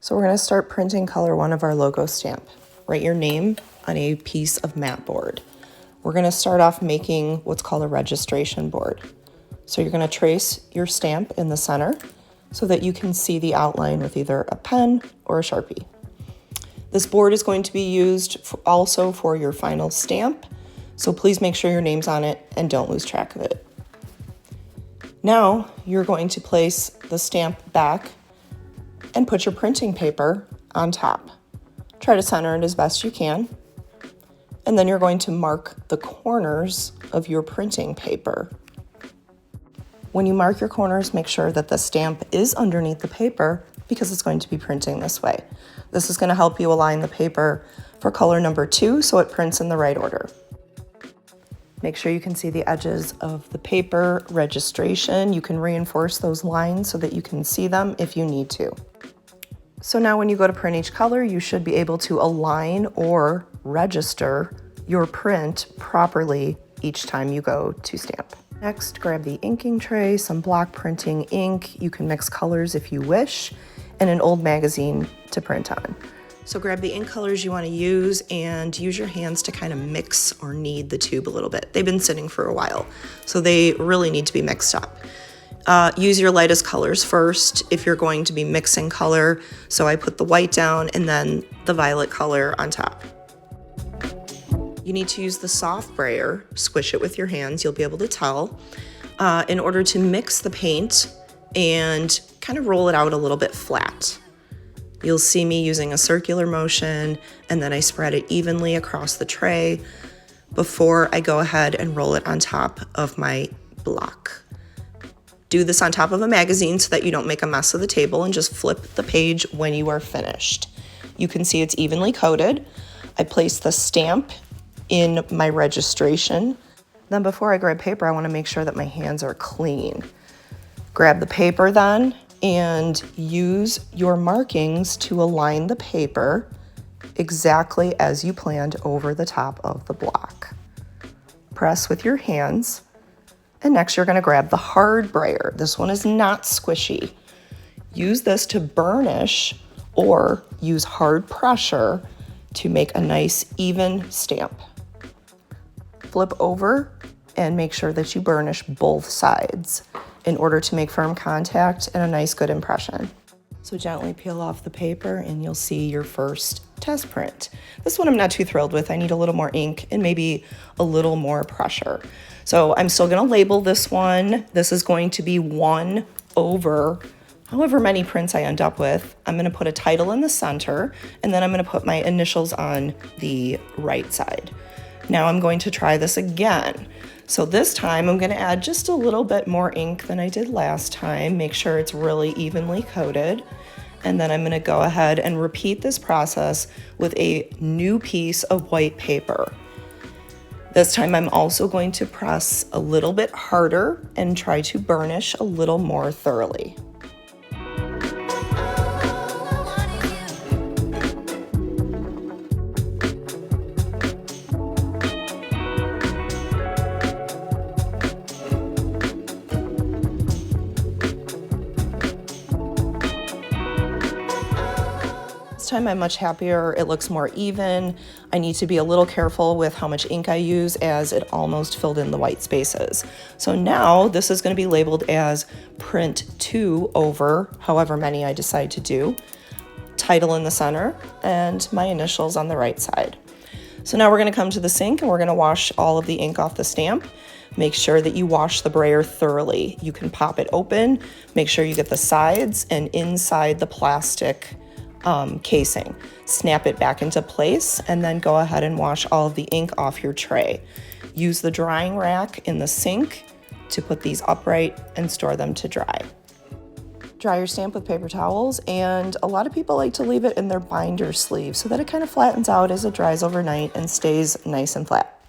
So we're going to start printing color one of our logo stamp. Write your name on a piece of mat board. We're going to start off making what's called a registration board. So you're going to trace your stamp in the center so that you can see the outline with either a pen or a Sharpie. This board is going to be used also for your final stamp, so please make sure your name's on it and don't lose track of it. Now you're going to place the stamp back and put your printing paper on top. Try to center it as best you can. And then you're going to mark the corners of your printing paper. When you mark your corners, make sure that the stamp is underneath the paper because it's going to be printing this way. This is going to help you align the paper for color number 2 so it prints in the right order. Make sure you can see the edges of the paper registration. You can reinforce those lines so that you can see them if you need to. So now when you go to print each color, you should be able to align or register your print properly each time you go to stamp. Next, grab the inking tray, some block printing ink. You can mix colors if you wish, and an old magazine to print on. So grab the ink colors you want to use and use your hands to kind of mix or knead the tube a little bit. They've been sitting for a while, so they really need to be mixed up. Use your lightest colors first if you're going to be mixing color. So I put the white down and then the violet color on top. You need to use the soft brayer, squish it with your hands, you'll be able to tell, in order to mix the paint and kind of roll it out a little bit flat. You'll see me using a circular motion, and then I spread it evenly across the tray before I go ahead and roll it on top of my block. Do this on top of a magazine so that you don't make a mess of the table, and just flip the page when you are finished. You can see it's evenly coated. I place the stamp in my registration. Then before I grab paper, I want to make sure that my hands are clean. Grab the paper then and use your markings to align the paper exactly as you planned over the top of the block. Press with your hands. And next you're going to grab the hard brayer. This one is not squishy. Use this to burnish or use hard pressure to make a nice even stamp. Flip over and make sure that you burnish both sides in order to make firm contact and a nice good impression. So gently peel off the paper and you'll see your first test print. This one I'm not too thrilled with. I need a little more ink and maybe a little more pressure. So I'm still gonna label this one. This is going to be 1 over however many prints I end up with. I'm gonna put a title in the center, and then I'm gonna put my initials on the right side. Now I'm going to try this again. So this time I'm gonna add just a little bit more ink than I did last time. Make sure it's really evenly coated. And then I'm gonna go ahead and repeat this process with a new piece of white paper. This time I'm also going to press a little bit harder and try to burnish a little more thoroughly. This time I'm much happier. It looks more even. I need to be a little careful with how much ink I use as it almost filled in the white spaces. So now this is going to be labeled as print 2 over however many I decide to do. Title in the center and my initials on the right side. So now we're going to come to the sink and we're going to wash all of the ink off the stamp. Make sure that you wash the brayer thoroughly. You can pop it open. Make sure you get the sides and inside the plastic casing. Snap it back into place and then go ahead and wash all of the ink off your tray. Use the drying rack in the sink to put these upright and store them to dry. Dry your stamp with paper towels, and a lot of people like to leave it in their binder sleeve so that it kind of flattens out as it dries overnight and stays nice and flat.